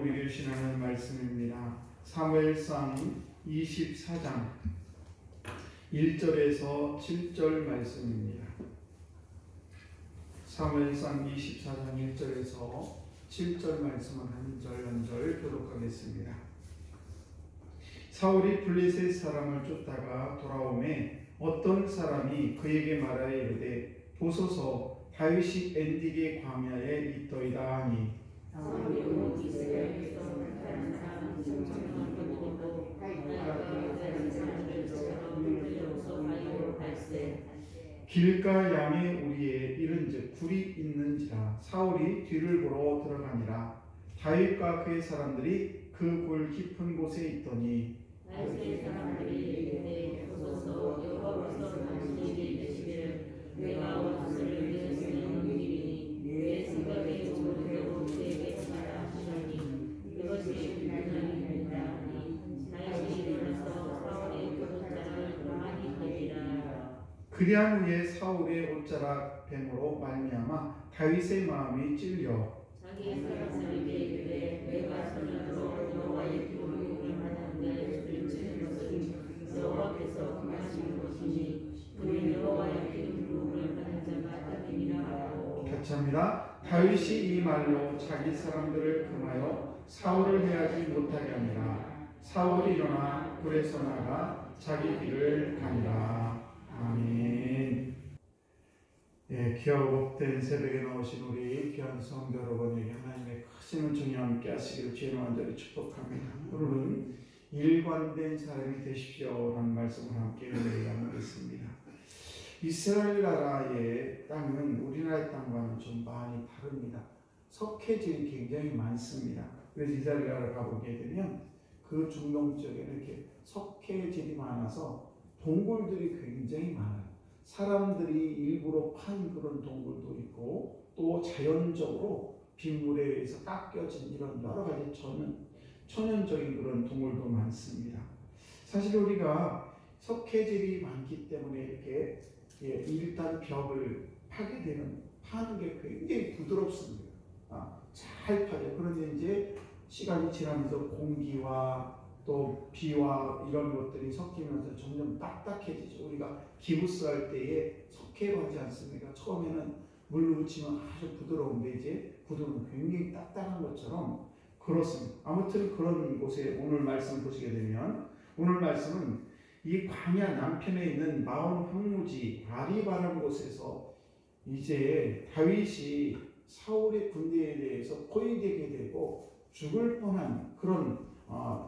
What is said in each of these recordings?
우리 주신 하나님 말씀입니다. 사무엘상 24장 1절에서 7절 말씀입니다. 사무엘상 24장 1절에서 7절 말씀을 한 절 교독하겠습니다. 사울이 블레셋 사람을 쫓다가 돌아오매 어떤 사람이 그에게 말하여 이르되 보소서 다윗이 엔디게 광야에 있더이다 하니 길가 양의 우리에 이른즉 굴이 있는지라 사울이 뒤를 보러 들어가니라. 다윗과 그의 사람들이 그 굴 깊은 곳에 있더니 그리한 후에 사울의 옷자락 뱀으로 말미암아 다윗의 마음이 찔려 자기의 사람들에게 이르되 내가 선으로 여호와의 기록을 받았는데 들치는 것은 여호와께서 금하시는 것이니 그는 여호와의 기록을 받은 자가 따름이라 하고. 같이 합니다. 다윗이 이 말로 자기 사람들을 금하여 사울을 해하지 못하게 하니라. 사울이 일어나 굴에서 나가 자기 길을 가니라. 아멘. 귀하고 복된 새벽에 나오신 우리 귀한 성도 여러분에게 하나님의 크신 은총이 함께 하시기를 주의 완전히 축복합니다. 오늘은 일관된 사람이 되십시오 라는 말씀을 함께 나누겠습니다. 이스라엘 나라의 땅은 우리나라의 땅과는 좀 많이 다릅니다. 석회질이 굉장히 많습니다. 그래서 이스라엘 나라를 가보게 되면 그 중동 지역에는 이렇게 석회질이 많아서 동굴들이 굉장히 많아요. 사람들이 일부러 판 그런 동굴도 있고 또 자연적으로 빗물에 의해서 깎여진 이런 여러 가지 천연적인 그런 동굴도 많습니다. 사실 우리가 석회질이 많기 때문에 이렇게 일단 벽을 파게 되면 파는 게 굉장히 부드럽습니다. 잘 파죠. 그런데 이제 시간이 지나면서 공기와 또 비와 이런 것들이 섞이면서 점점 딱딱해지죠. 우리가 기부스 할 때에 석회로 하지 않습니까? 처음에는 물로 묻히면 아주 부드러운데 이제 굳으면 굉장히 딱딱한 것처럼 그렇습니다. 아무튼 그런 곳에 오늘 말씀 보시게 되면 오늘 말씀은 이 광야 남편에 있는 마온 황무지 아리바라는 곳에서 이제 다윗이 사울의 군대에 대해서 포위되게 되고 죽을 뻔한 그런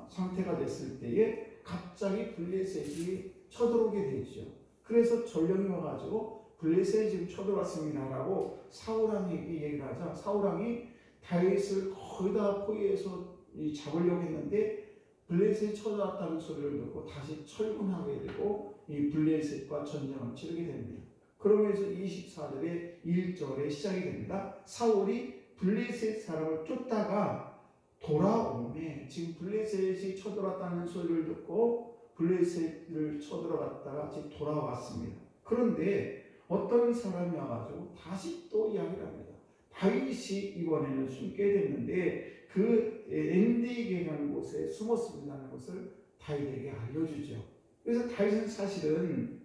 상태가 됐을 때에 갑자기 블레셋이 쳐들어오게 되죠. 그래서 전령이 와가지고 블레셋이 지금 쳐들어왔습니다 라고 사울왕에게 얘기를 하자 사울왕이 다윗을 거의 다 포위해서 잡으려고 했는데 블레셋이 쳐들어왔다는 소리를 듣고 다시 철군하게 되고 이 블레셋과 전쟁을 치르게 됩니다. 그러면서 24절에 1절에 시작이 됩니다. 사울이 블레셋 사람을 쫓다가 돌아오매 지금 블레셋이 쳐들어왔다는 소리를 듣고 블레셋을 쳐들어갔다가 지금 돌아왔습니다. 그런데 어떤 사람이 와가지고 다시 또 이야기를 합니다. 다윗이 이번에는 숨게 됐는데 그 엔디게라는 곳에 숨었습니다는 것을 다윗에게 알려주죠. 그래서 다윗은 사실은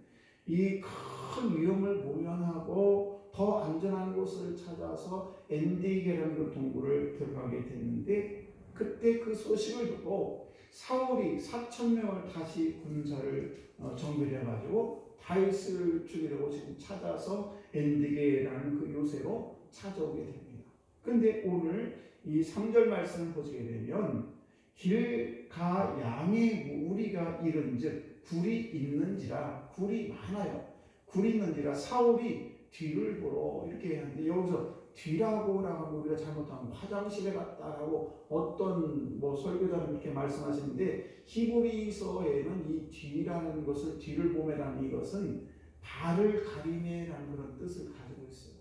이 큰 위험을 모면하고 더 안전한 곳을 찾아서 엔디게라는 그 동굴을 들어가게 됐는데 그때 그 소식을 듣고 사울이 4,000명을 다시 군사를 정비해가지고 다윗을 죽이려고 지금 찾아서 엔디게라는 그 요새로 찾아오게 됩니다. 근데 오늘 이 3절 말씀을 보시게 되면 길가 양의 우리가 이른즉 굴이 있는지라 굴이 많아요. 굴이 있는지라 사울이 뒤를 보러 이렇게 하는데 여기서 뒤라고라고 우리가 잘못하면 화장실에 갔다라고 어떤 설교자는 그렇게 말씀하시는데 히브리서에는 이 뒤라는 것을 뒤를 보매라는 이것은 발을 가리매라는 그런 뜻을 가지고 있어요.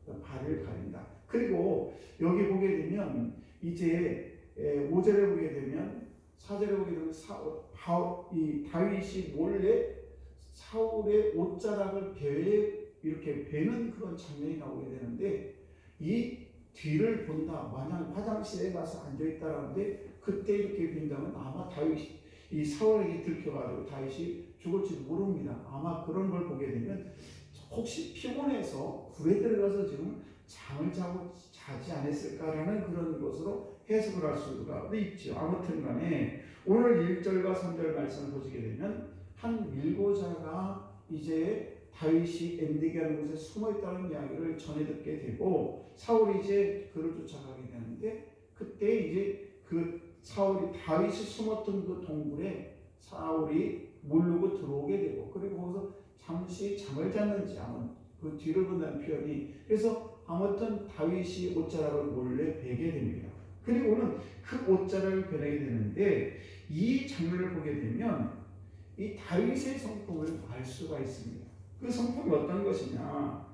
그러니까 발을 가린다. 그리고 여기 보게 되면 이제 5절에 보게 되면 4절에 보게 되면 이 다윗이 몰래 사울의 옷자락을 이렇게 베는 그런 장면이 나오게 되는데 이 뒤를 본다. 만약 화장실에 가서 앉아있다라는데 그때 이렇게 빈다면 아마 다윗이 이 사울에게 들켜가지고 다윗이 죽을지도 모릅니다. 아마 그런 걸 보게 되면 혹시 피곤해서 굴에 들어가서 지금 잠을 자지 않았을까라는 그런 것으로 해석을 할 수가 있죠. 아무튼 간에 오늘 1절과 3절 말씀을 보시게 되면 한 밀고자가 이제 다윗이 엔데게하는 곳에 숨어있다는 이야기를 전해 듣게 되고 사울이 이제 그를 쫓아가게 되는데 그때 이제 그 사울이 다윗이 숨었던 그 동굴에 사울이 모르고 들어오게 되고 그리고 거기서 잠시 잠을 잤는지 아마 그 뒤를 본다는 표현이 그래서 아무튼 다윗이 옷자락을 몰래 베게 됩니다. 그리고는 그 옷자락을 베게 되는데 이 장면을 보게 되면 이 다윗의 성품을 알 수가 있습니다. 그 성품이 어떤 것이냐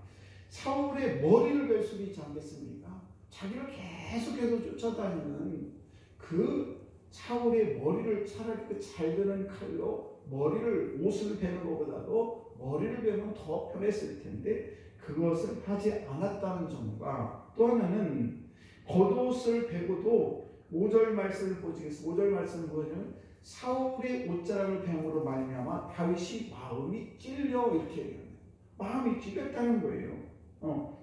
사울의 머리를 벨 수도 있지 않겠습니까? 자기를 계속해서 쫓아다니는 그 사울의 머리를 차라리 그 잘 베는 칼로 머리를 옷을 베는 것보다도 머리를 베면 더 편했을 텐데 그것을 하지 않았다는 점과 또 하나는 겉옷을 베고도 5절 말씀을 보시겠습니다. 5절 말씀을 보시면 사울의 옷자락을 뱀으로 말미암아 다윗이 마음이 찔려 이렇게 얘기합니다. 마음이 찔렸다는 거예요.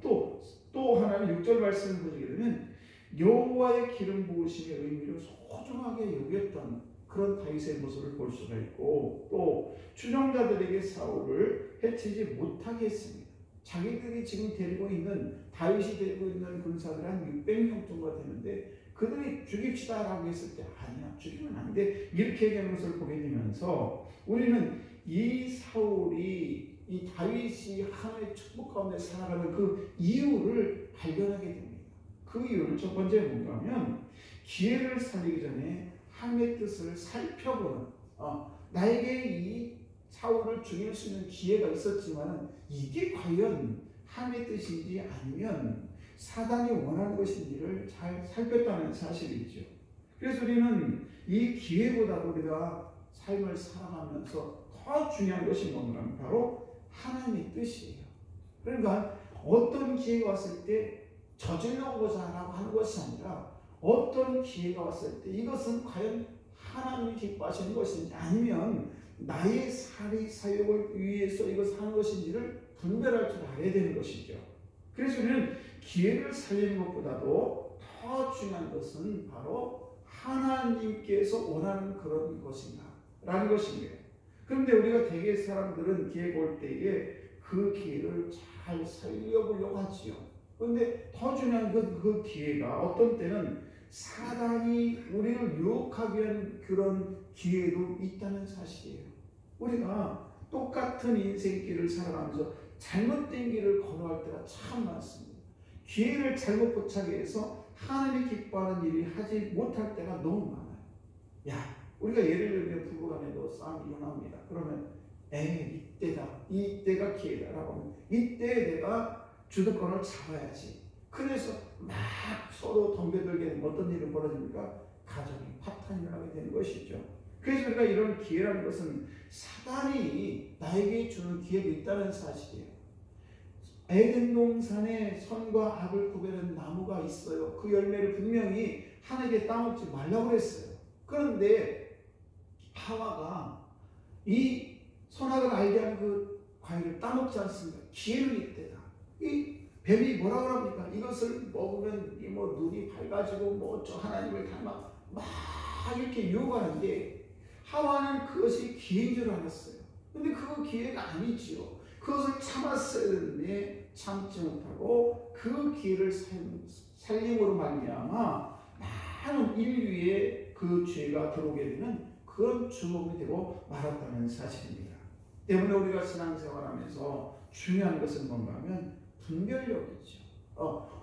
또 하나는 6절 말씀을 보시게 되면 여호와의 기름 부으심의 의미를 소중하게 여겼던 그런 다윗의 모습을 볼 수가 있고 또 추종자들에게 사울을 해치지 못하게 했습니다. 자기들이 지금 데리고 있는 다윗이 데리고 있는 군사들 한 600명 정도가 되는데 그들이 죽입시다 라고 했을 때 아니야 죽이면 안 돼 이렇게 얘기하는 것을 보게 되면서 우리는 이 사울이 이 다윗이 하나님의 축복 가운데 살아가는 그 이유를 발견하게 됩니다. 그 이유는 첫 번째 뭔가 하면 기회를 살리기 전에 하나님의 뜻을 살펴보는 나에게 이 사울을 죽일 수 있는 기회가 있었지만 이게 과연 하나님의 뜻인지 아니면 사단이 원하는 것인지를 잘 살폈다는 사실이죠. 그래서 우리는 이 기회보다도 우리가 삶을 살아가면서 더 중요한 것이 뭔가 바로 하나님의 뜻이에요. 그러니까 어떤 기회가 왔을 때 저질러보자 라고 하는 것이 아니라 어떤 기회가 왔을 때 이것은 과연 하나님이 기뻐하시는 것인지 아니면 나의 사역을 위해서 이것을 하는 것인지를 분별할 줄 알아야 되는 것이죠. 그래서 우리는 기회를 살리는 것보다도 더 중요한 것은 바로 하나님께서 원하는 그런 것인가 라는 것입니다. 그런데 우리가 대개 사람들은 기회가 올 때에 그 기회를 잘 살려보려고 하지요. 그런데 더 중요한 그 기회가 어떤 때는 사단이 우리를 유혹하기 위한 그런 기회도 있다는 사실이에요. 우리가 똑같은 인생길을 살아가면서 잘못된 길을 걸어갈 때가 참 많습니다. 기회를 잘못 포착해서 하나님이 기뻐하는 일을 하지 못할 때가 너무 많아요. 우리가 예를 들면 부부간에도 싸움이 일어납니다. 그러면 이때가 기회다라고 하면 이때 내가 주도권을 잡아야지. 그래서 막 서로 덤벼들게 되면 어떤 일이 벌어집니까? 가정이 파탄이 나게 되는 것이죠. 그래서 우리가 이런 기회라는 것은 사단이 나에게 주는 기회도 있다는 사실이에요. 에덴 동산에 선과 악을 구별하는 나무가 있어요. 그 열매를 분명히 하나님께 따먹지 말라고 그랬어요. 그런데 하와가 이 선악을 알게 하는 그 과일을 따먹지 않습니다. 기회는 이때다. 이 뱀이 뭐라고 합니까? 이것을 먹으면 눈이 밝아지고 하나님을 닮아 막 이렇게 유혹하는데 하와는 그것이 기회인 줄 알았어요. 근데 그거 기회가 아니지요. 그것을 참았어야 되는데 참지 못하고 그 기회를 살림으로 말미암아 많은 인류의 그 죄가 들어오게 되는 그런 주목이 되고 말았다는 사실입니다. 때문에 우리가 신앙생활하면서 중요한 것은 뭔가 하면 분별력이죠.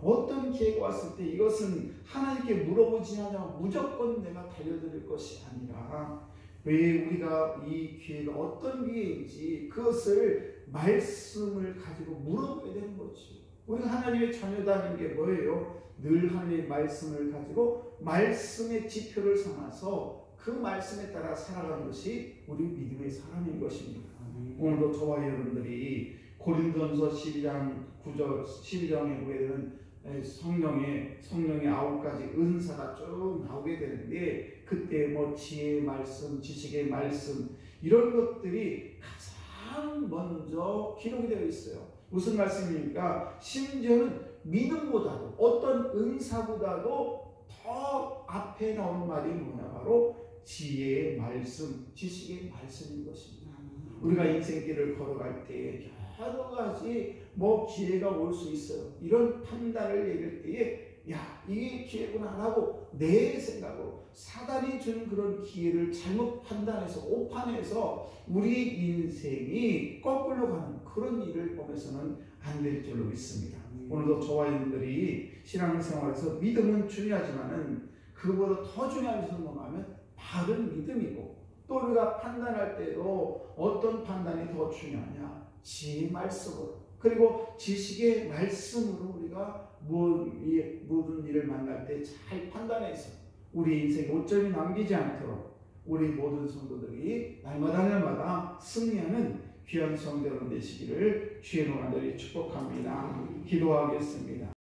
어떤 기회가 왔을 때 이것은 하나님께 물어보지 않으면 무조건 내가 달려들 것이 아니라 왜 우리가 이 기회가 어떤 기회인지 그것을 말씀을 가지고 물어봐야 되는 거죠. 우리가 하나님의 자녀다는 게 뭐예요? 늘 하나님의 말씀을 가지고 말씀의 지표를 삼아서 그 말씀에 따라 살아가는 것이 우리 믿음의 사람인 것입니다. 오늘도 저와 여러분들이 고린도전서 12장 9절 12장에 보게 되는 성령의 9가지 은사가 쭉 나오게 되는데, 그때 뭐 지혜의 말씀, 지식의 말씀, 이런 것들이 가장 먼저 기록이 되어 있어요. 무슨 말씀입니까? 심지어는 믿음보다도, 어떤 은사보다도 더 앞에 나오는 말이 뭐냐, 바로 지혜의 말씀, 지식의 말씀인 것입니다. 우리가 인생길을 걸어갈 때 여러 가지 뭐 기회가 올 수 있어요. 이런 판단을 얘기할 때에 야, 이게 기회구나 하고 내 생각으로 사단이 준 그런 기회를 잘못 판단해서 오판해서 우리 인생이 거꾸로 가는 그런 일을 범해서는 안 될 줄로 믿습니다. 오늘도 저와 여러분들이 신앙생활에서 믿음은 중요하지만은 그보다 더 중요한 것은 뭐냐면 바른 믿음이고, 또 우리가 판단할 때도 어떤 판단이 더 중요하냐? 지혜의 말씀으로, 그리고 지식의 말씀으로 우리가 모든 일을 만날 때 잘 판단해서 우리 인생에 오점이 남기지 않도록 우리 모든 성도들이 날마다 승리하는 귀한 성도들 되시기를 주의 이름으로 축복합니다. 기도하겠습니다.